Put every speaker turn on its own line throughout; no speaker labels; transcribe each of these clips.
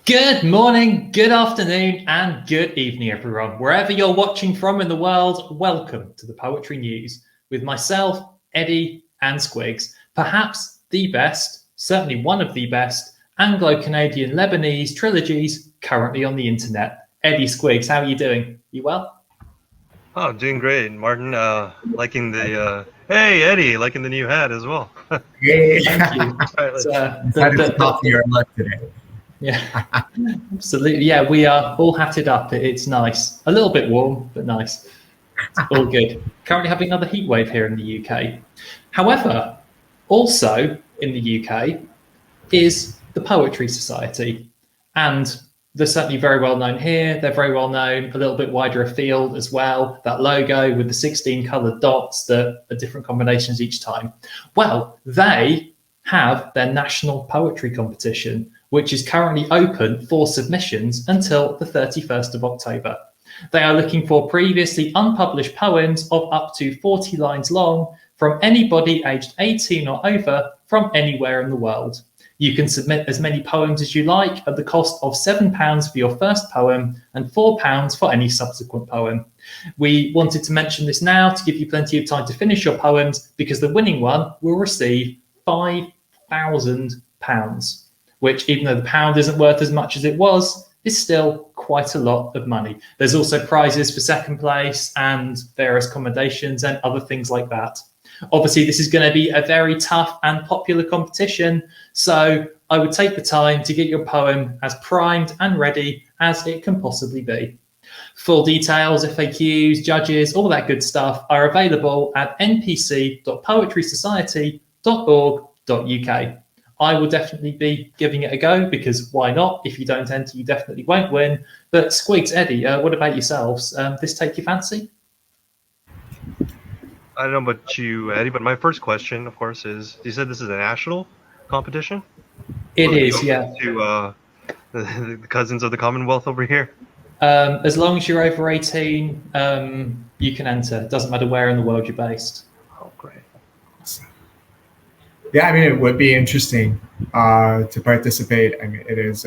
Good morning, good afternoon, and good evening, everyone. Wherever you're watching from in the world, welcome to the Poetry News with myself, Eddie, and Squigs. Perhaps the best, certainly one of the best, Anglo-Canadian Lebanese trilogies currently on the internet. Eddie, Squigs, how are you doing? You well?
Oh, doing great, Martin. Liking the hey Eddie, liking the new hat as well.
Yay!
Thank you.
Decided to copy your look today.
Yeah, absolutely. Yeah, we are all hatted up. It's nice. A little bit warm, but nice. It's all good. Currently having another heat wave here in the UK. However, also in the UK is the Poetry Society. And they're certainly very well known here. They're very well known a little bit wider afield as well. That logo with the 16 coloured dots that are different combinations each time. Well, they have their national poetry competition, which is currently open for submissions until the 31st of October. They are looking for previously unpublished poems of up to 40 lines long from anybody aged 18 or over from anywhere in the world. You can submit as many poems as you like at the cost of £7 for your first poem and £4 for any subsequent poem. We wanted to mention this now to give you plenty of time to finish your poems because the winning one will receive £5,000, which, even though the pound isn't worth as much as it was, is still quite a lot of money. There's also prizes for second place and various commendations and other things like that. Obviously, this is going to be a very tough and popular competition, so I would take the time to get your poem as primed and ready as it can possibly be. Full details, FAQs, judges, all that good stuff are available at npc.poetrysociety.org.uk. I will definitely be giving it a go because why not? If you don't enter, you definitely won't win. But Squigs, Eddie, what about yourselves? This take your fancy?
I don't know about you, Eddie, but my first question, of course, is: you said this is a national competition?
It is, yeah.
To the cousins of the Commonwealth over here.
As long as you're over 18, you can enter. It doesn't matter where in the world you're based.
Oh, great.
Yeah, I mean, it would be interesting to participate. I mean, it is.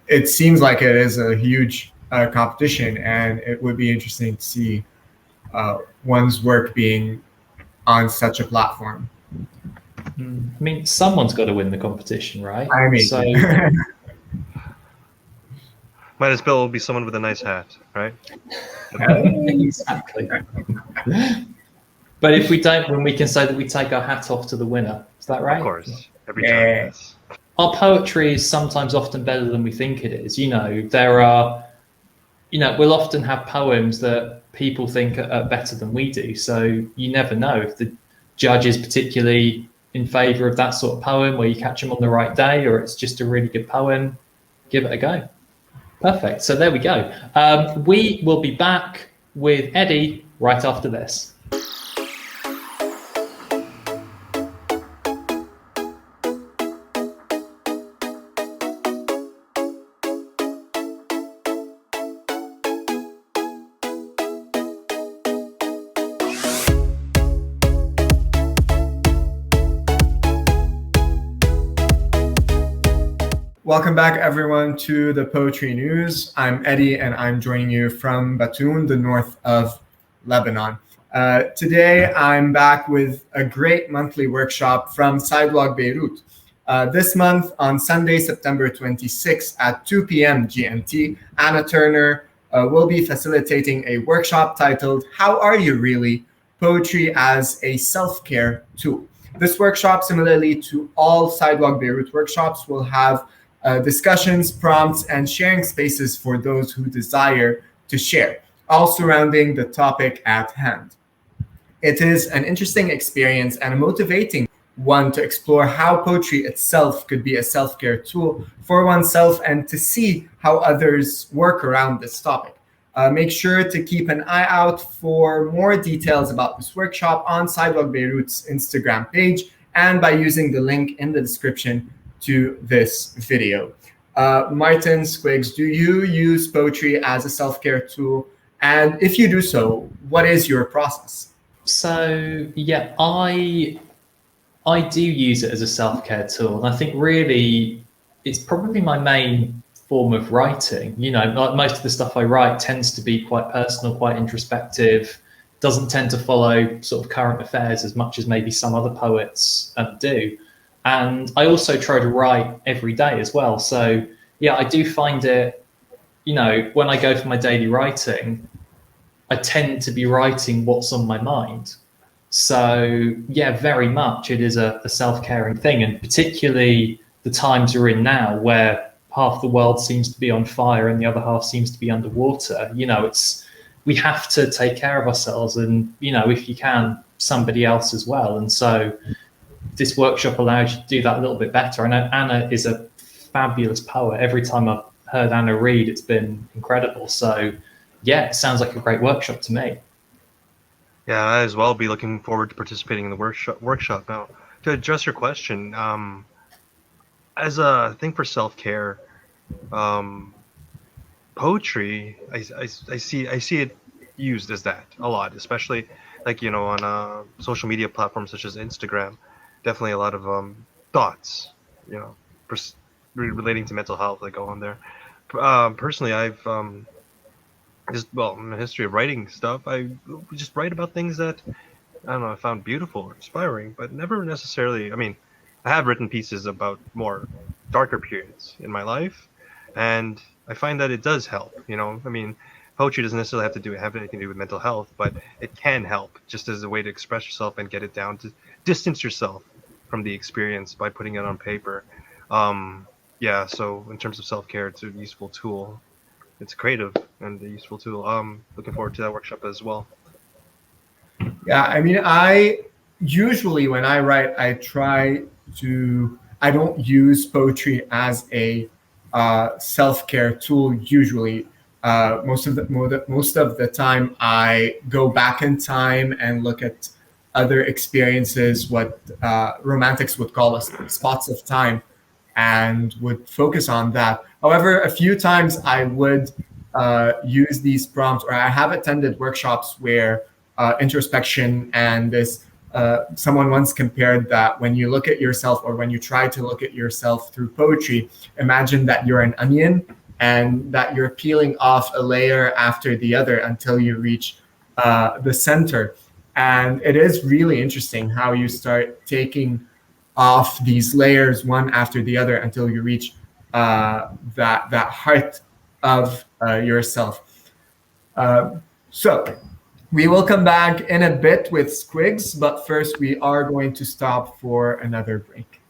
It seems like it is a huge competition, and it would be interesting to see one's work being on such a platform.
I mean, someone's got to win the competition, right?
I mean,
so
might as well be someone with a nice hat, right?
Exactly. But if we don't win, we can say that we take our hat off to the winner. Is that right?
Of course, every time. Yes.
Our poetry is sometimes often better than we think it is. You know, there are, we'll often have poems that people think are better than we do. So you never know if the judge is particularly in favour of that sort of poem, where you catch them on the right day, or it's just a really good poem. Give it a go. Perfect. So there we go. We will be back with Eddie right after this.
Welcome back, everyone, to the Poetry News. I'm Eddie, and I'm joining you from Batoon, the north of Lebanon. Today, I'm back with a great monthly workshop from Sidewalk, Beirut. This month, on Sunday, September 26th at 2 p.m. GMT, Anna Turner will be facilitating a workshop titled, How Are You Really? Poetry as a Self-Care Tool. This workshop, similarly to all Sidewalk Beirut workshops, will have discussions, prompts, and sharing spaces for those who desire to share, all surrounding the topic at hand. It is an interesting experience and a motivating one to explore how poetry itself could be a self-care tool for oneself and to see how others work around this topic. Make sure to keep an eye out for more details about this workshop on Sidewalk Beirut's Instagram page and by using the link in the description to this video. Martin, Squigs, do you use poetry as a self-care tool? And if you do so, what is your process?
So, yeah, I do use it as a self-care tool. And I think really it's probably my main form of writing. You know, like most of the stuff I write tends to be quite personal, quite introspective, doesn't tend to follow sort of current affairs as much as maybe some other poets do. And I also try to write every day as well. So yeah, I do find it, you know, when I go for my daily writing, I tend to be writing what's on my mind. So yeah, very much it is a self-caring thing, and particularly the times we're in now where half the world seems to be on fire and the other half seems to be underwater. You know, we have to take care of ourselves, and you know, if you can, somebody else as well. And so this workshop allows you to do that a little bit better. I know Anna is a fabulous poet. Every time I've heard Anna read, it's been incredible. So yeah, it sounds like a great workshop to me.
Yeah, I as well be looking forward to participating in the workshop. Now, to address your question, as a thing for self-care, poetry, I see it used as that a lot, especially like, you know, on social media platforms such as Instagram. Definitely a lot of thoughts, you know, relating to mental health that go on there. Personally, I've in the history of writing stuff, I just write about things that I don't know, I found beautiful or inspiring, but never necessarily. I mean, I have written pieces about more darker periods in my life, and I find that it does help. You know, I mean, poetry doesn't necessarily have anything to do with mental health, but it can help just as a way to express yourself and get it down, to distance yourself from the experience by putting it on paper. Yeah, so in terms of self-care, it's a useful tool. It's creative and a useful tool. Looking forward to that workshop as well.
Yeah, I mean, I usually when I write, I don't use poetry as a self-care tool. Usually, most of the time, I go back in time and look at other experiences, what romantics would call spots of time, and would focus on that. However, a few times I would use these prompts, or I have attended workshops where introspection and this. Someone once compared that when you look at yourself, or when you try to look at yourself through poetry, imagine that you're an onion and that you're peeling off a layer after the other until you reach the center. And it is really interesting how you start taking off these layers one after the other until you reach that heart of yourself. So we will come back in a bit with Squigs, but first we are going to stop for another break.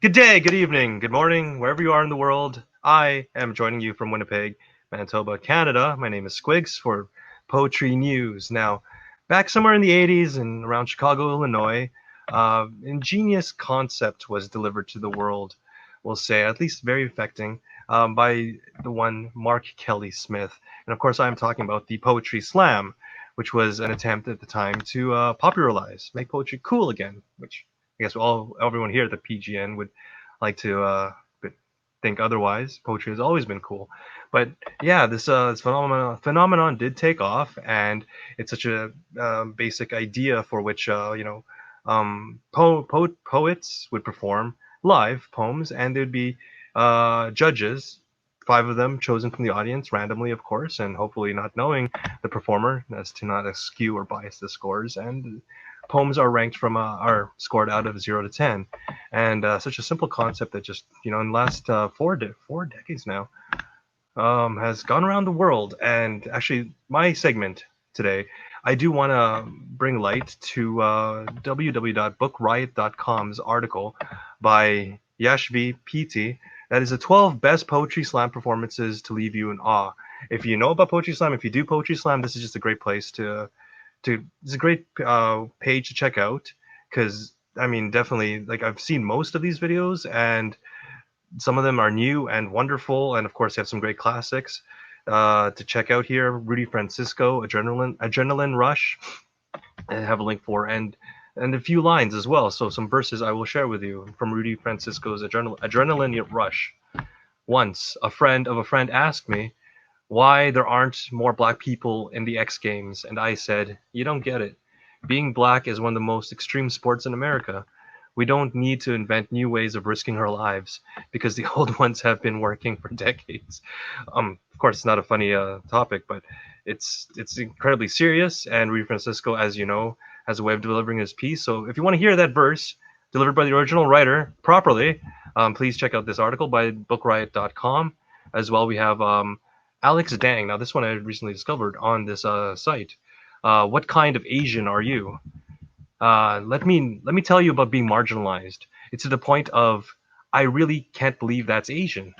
Good day, good evening, good morning, wherever you are in the world. I am joining you from Winnipeg, Manitoba, Canada. My name is Squigs for Poetry News. Now, back somewhere in the 80s and around Chicago, Illinois, ingenious concept was delivered to the world, we'll say, at least very affecting, by the one Mark Kelly Smith. And of course, I'm talking about the Poetry Slam, which was an attempt at the time to popularize, make poetry cool again, which I guess everyone here at the PGN would like to think otherwise. Poetry has always been cool, but yeah, this phenomenon did take off, and it's such a basic idea for which poets would perform live poems, and there'd be judges, 5 of them chosen from the audience randomly, of course, and hopefully not knowing the performer as to not skew or bias the scores. And poems are ranked are scored out of 0 to 10, and such a simple concept that just in the last 4 decades now has gone around the world. And actually, my segment today, I do want to bring light to www.bookriot.com's article by Yashvi Piti. That is the 12 best poetry slam performances to leave you in awe. If you know about poetry slam, if you do poetry slam, this is just a great place it's a great page to check out, because I mean, definitely, like, I've seen most of these videos, and some of them are new and wonderful, and of course they have some great classics to check out here. Rudy Francisco, Adrenaline Rush, I have a link for, and and a few lines as well. So some verses I will share with you from Rudy Francisco's Adrenaline Rush. Once, a friend of a friend asked me why there aren't more black people in the X Games, and I said, you don't get it. Being black is one of the most extreme sports in America. We don't need to invent new ways of risking our lives because the old ones have been working for decades. Of course, it's not a funny topic, but it's incredibly serious. And Rudy Francisco, as you know, has a way of delivering his piece. So if you want to hear that verse delivered by the original writer properly, please check out this article by bookriot.com. As well, we have Alex Dang. Now, this one I recently discovered on this site. What kind of Asian are you? Let me tell you about being marginalized. It's to the point of I really can't believe that's Asian.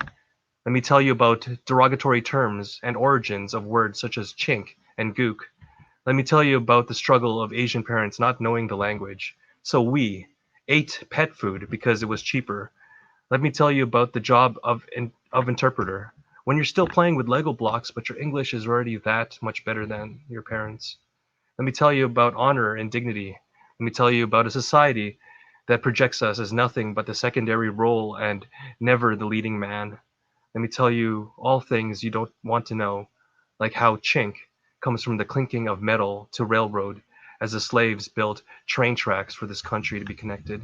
Let me tell you about derogatory terms and origins of words such as chink and gook. Let me tell you about the struggle of Asian parents not knowing the language. So we ate pet food because it was cheaper. Let me tell you about the job of interpreter. When you're still playing with Lego blocks, but your English is already that much better than your parents. Let me tell you about honor and dignity. Let me tell you about a society that projects us as nothing but the secondary role and never the leading man. Let me tell you all things you don't want to know, like how chink comes from the clinking of metal to railroad as the slaves built train tracks for this country to be connected.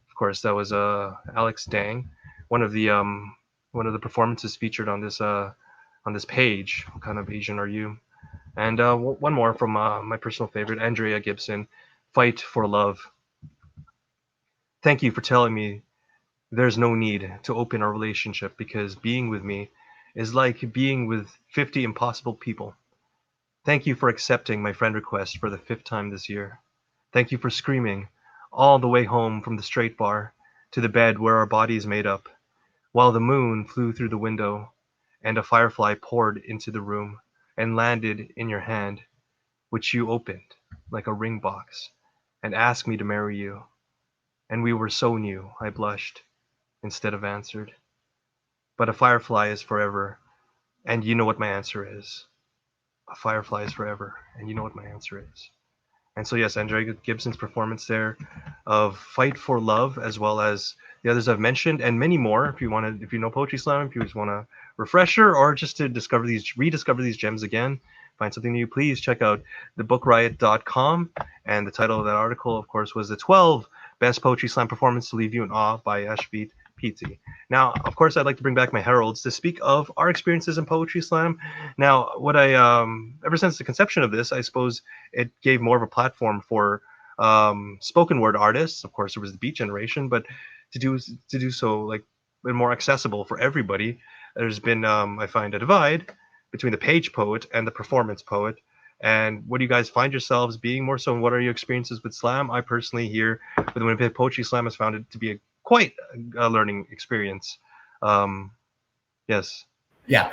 Of course, that was Alex Dang, one of the performances featured on this page. What kind of Asian are you? And one more from my personal favorite, Andrea Gibson, Fight for Love. Thank you for telling me there's no need to open our relationship because being with me is like being with 50 impossible people. Thank you for accepting my friend request for the 5th time this year. Thank you for screaming all the way home from the straight bar to the bed where our bodies made up, while the moon flew through the window and a firefly poured into the room and landed in your hand, which you opened like a ring box and asked me to marry you. And we were so new, I blushed instead of answered. But a firefly is forever, and you know what my answer is. A firefly is forever, and you know what my answer is. And so yes, Andrea Gibson's performance there of Fight for Love, as well as the others I've mentioned, and many more. If you know Poetry Slam, if you just want a refresher or just to rediscover these gems again, find something new, please check out thebookriot.com. And the title of that article, of course, was the 12 Best Poetry Slam Performance to Leave You in Awe by Ashbeat PT. Now, of course, I'd like to bring back my heralds to speak of our experiences in Poetry Slam. Now, what I ever since the conception of this, I suppose it gave more of a platform for spoken word artists. Of course, there was the Beat Generation, but to do so like more accessible for everybody, there's been I find a divide between the page poet and the performance poet. And what do you guys find yourselves being more so? And what are your experiences with slam? I personally here with the Winnipeg Poetry Slam has found it to be quite a learning experience. Yes.
Yeah,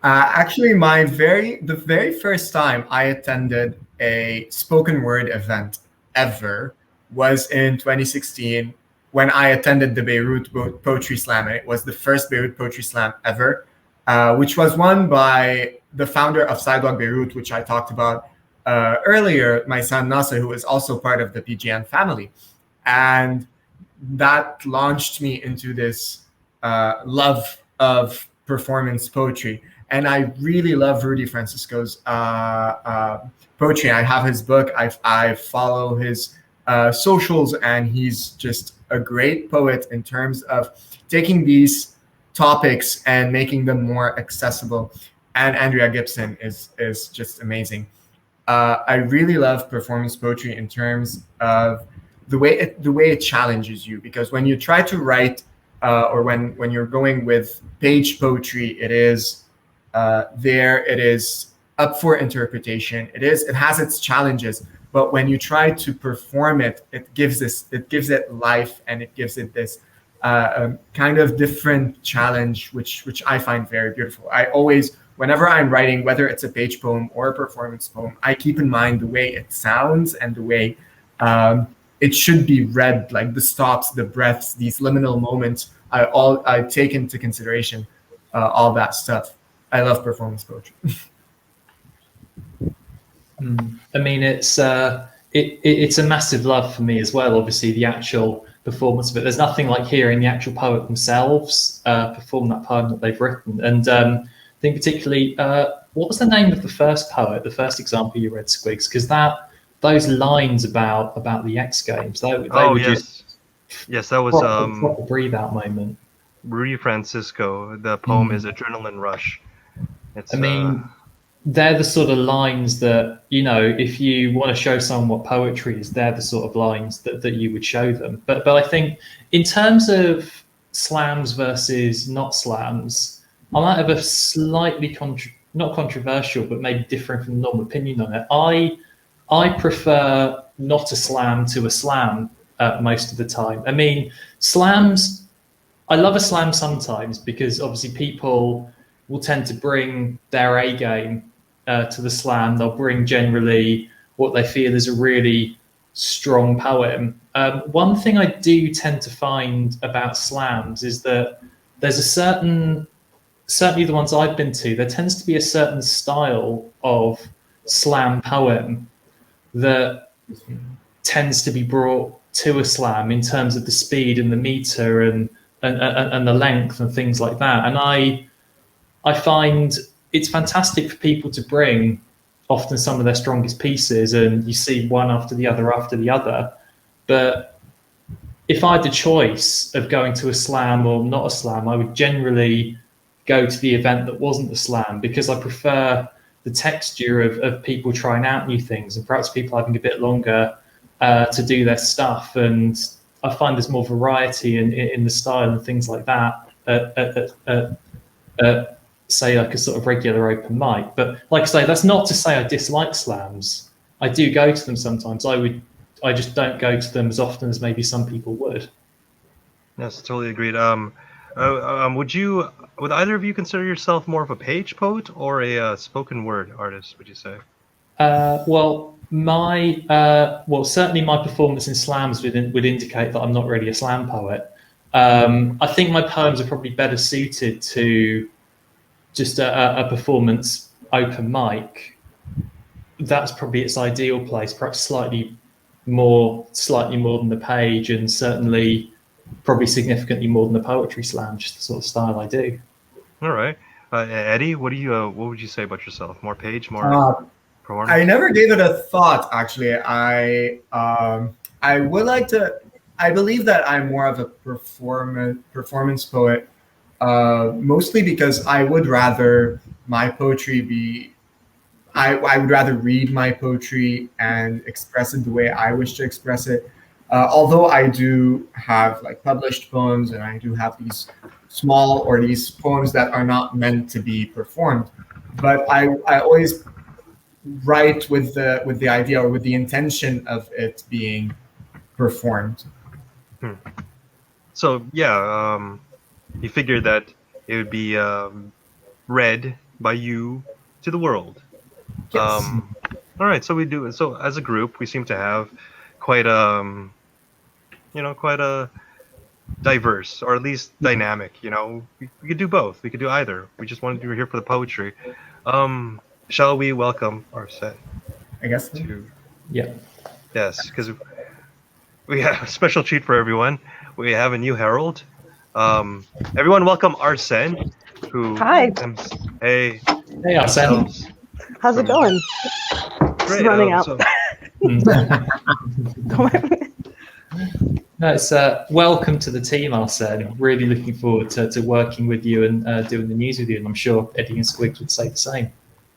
actually, the very first time I attended a spoken word event ever was in 2016 when I attended the Beirut Poetry Slam. It was the first Beirut Poetry Slam ever, which was won by the founder of Sidewalk Beirut, which I talked about earlier, my son Nasser, who is also part of the PGN family. And that launched me into this love of performance poetry. And I really love Rudy Francisco's poetry. I have his book. I follow his socials, and he's just a great poet in terms of taking these topics and making them more accessible. And Andrea Gibson is just amazing. I really love performance poetry in terms of the way it challenges you, because when you try to write or when you're going with page poetry, it is up for interpretation. It has its challenges, but when you try to perform it, it gives it life, and it gives it this kind of different challenge, which I find very beautiful. I always, whenever I'm writing, whether it's a page poem or a performance poem, I keep in mind the way it sounds and the way it should be read, like the stops, the breaths, these liminal moments. I take into consideration all that stuff. I love performance poetry.
I mean, it's it's a massive love for me as well. Obviously, the actual performance of it. There's nothing like hearing the actual poet themselves perform that poem that they've written. And I think particularly, what was the name of the first poet, the first example you read, Squigs? Because those lines about the X Games, they were
yes, that was
proper breathe out moment.
Rudy Francisco. The poem is Adrenaline Rush.
I mean, they're the sort of lines that, you know, if you want to show someone what poetry is, they're the sort of lines that you would show them. But I think in terms of slams versus not slams, I might have a slightly not controversial, but maybe different from the normal opinion on it. I prefer not a slam to a slam most of the time. I mean, slams, I love a slam sometimes because obviously people will tend to bring their A game to the slam. They'll bring generally what they feel is a really strong poem. One thing I do tend to find about slams is that there's a certainly the ones I've been to, there tends to be a certain style of slam poem that tends to be brought to a slam in terms of the speed and the meter and the length and things like that. And I find it's fantastic for people to bring often some of their strongest pieces, and you see one after the other. But if I had the choice of going to a slam or not a slam, I would generally go to the event that wasn't a slam, because I prefer the texture of people trying out new things and perhaps people having a bit longer to do their stuff. And I find there's more variety in the style and things like that at say like a sort of regular open mic. But like I say, that's not to say I dislike slams. I do go to them sometimes. I just don't go to them as often as maybe some people would.
Yes, totally agreed. Would either of you consider yourself more of a page poet or a spoken word artist, would you say?
Well, certainly my performance in slams would indicate that I'm not really a slam poet. I think my poems are probably better suited to just a performance open mic. That's probably its ideal place, perhaps slightly more than the page, and certainly probably significantly more than the poetry slam, just the sort of style I do.
All right. Eddie, what would you say about yourself? More page, more performance?
I never gave it a thought, actually. I would like to, I believe that I'm more of a performance poet, mostly because I would rather my poetry be, I would rather read my poetry and express it the way I wish to express it. Although I do have like published poems, and I do have these these poems that are not meant to be performed, but I always write with the idea or with the intention of it being performed.
So yeah, you figured that it would be read by you to the world.
Yes.
All right, so we do. So as a group, we seem to have quite a diverse, or at least dynamic. You know, we could do both. We could do either. We just wanted to be here for the poetry. Shall we welcome R Sen?
I guess.
Yeah.
Yes, because we have a special treat for everyone. We have a new herald. Everyone, welcome R Sen.
Hi.
Hey, R Sen.
How's it going?
Great.
Just running out.
No, it's welcome to the team, R Sen. Really looking forward to working with you and doing the news with you, and I'm sure Eddie and Squigs would say the same.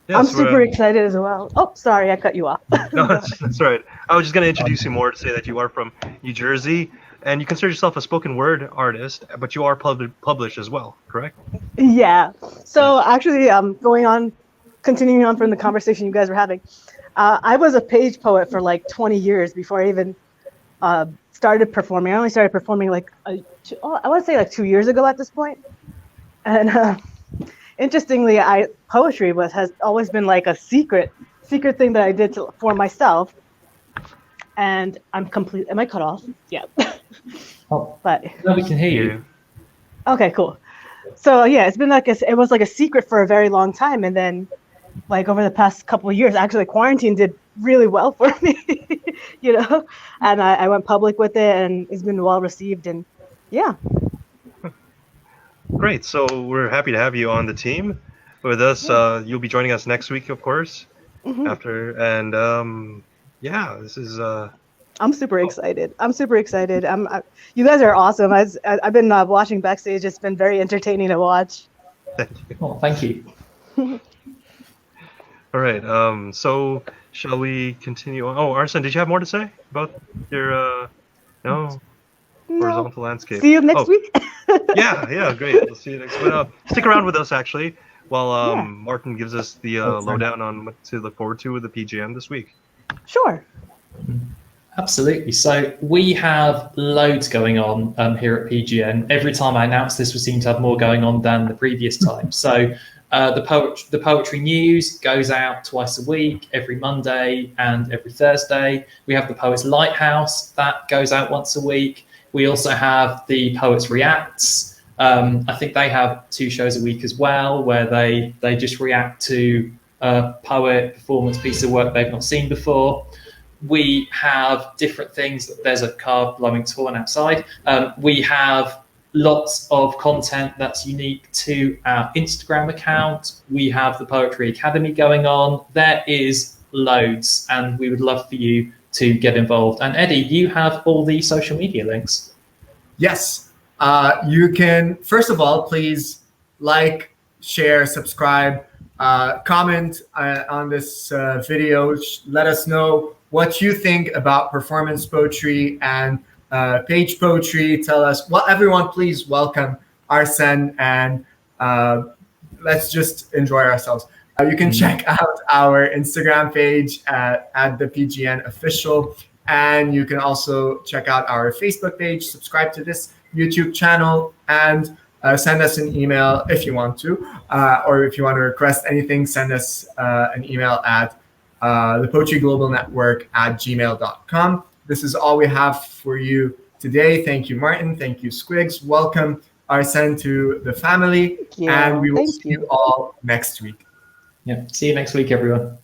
Yes,
I'm super excited as well. Oh, sorry, I cut you off.
No, that's right. I was just going to introduce you more to say that you are from New Jersey, and you consider yourself a spoken word artist, but you are published as well, correct?
Yeah. So actually, continuing on from the conversation you guys were having, I was a page poet for like 20 years before I even started performing. I only started performing I want to say like 2 years ago at this point. And interestingly, poetry has always been like a secret thing that I did for myself. And am I cut off? Yeah.
Oh,
but
no, we can hear you.
Okay, cool. So yeah, it's been it was like a secret for a very long time, and then like over the past couple of years, actually quarantine did really well for me, you know. And I went public with it, and it's been well received. And yeah.
Great. So we're happy to have you on the team with us. You'll be joining us next week, of course. After and yeah, this is.
I'm super excited. You guys are awesome. I've been watching backstage. It's been very entertaining to watch.
Thank you.
Oh, thank you.
All right. So shall we continue? Oh, R Sen, did you have more to say about your no horizontal landscape?
See you next week.
yeah, great. We'll see you next week. Stick around with us actually, while Martin gives us the lowdown on what to look forward to with the PGM this week.
Sure.
Absolutely. So we have loads going on here at PGN. Every time I announce this, we seem to have more going on than the previous time. So the poetry news goes out twice a week, every Monday and every Thursday. We have the Poets Lighthouse that goes out once a week. We also have the Poets Reacts. I think they have 2 shows a week as well, where they just react to a poet performance piece of work they've not seen before. We have different things. There's a car blowing its horn outside. We have lots of content that's unique to our Instagram account. We have the Poetry Academy going on. There is loads, and we would love for you to get involved. And Eddie, you have all the social media links.
Yes. You can, first of all, please like, share, subscribe, comment on this video. Let us know what you think about performance poetry and page poetry. Tell us, well, everyone, please welcome R Sen, and let's just enjoy ourselves. You can check out our Instagram page at the PGN Official, and you can also check out our Facebook page, subscribe to this YouTube channel, and send us an email if you want to, or if you want to request anything, send us an email at the Poetry Global Network @gmail.com. This is all we have for you today. Thank you, Martin. Thank you, Squigs. Welcome, R Sen, to the family. And we will see you all next week.
Yeah. See you next week, everyone.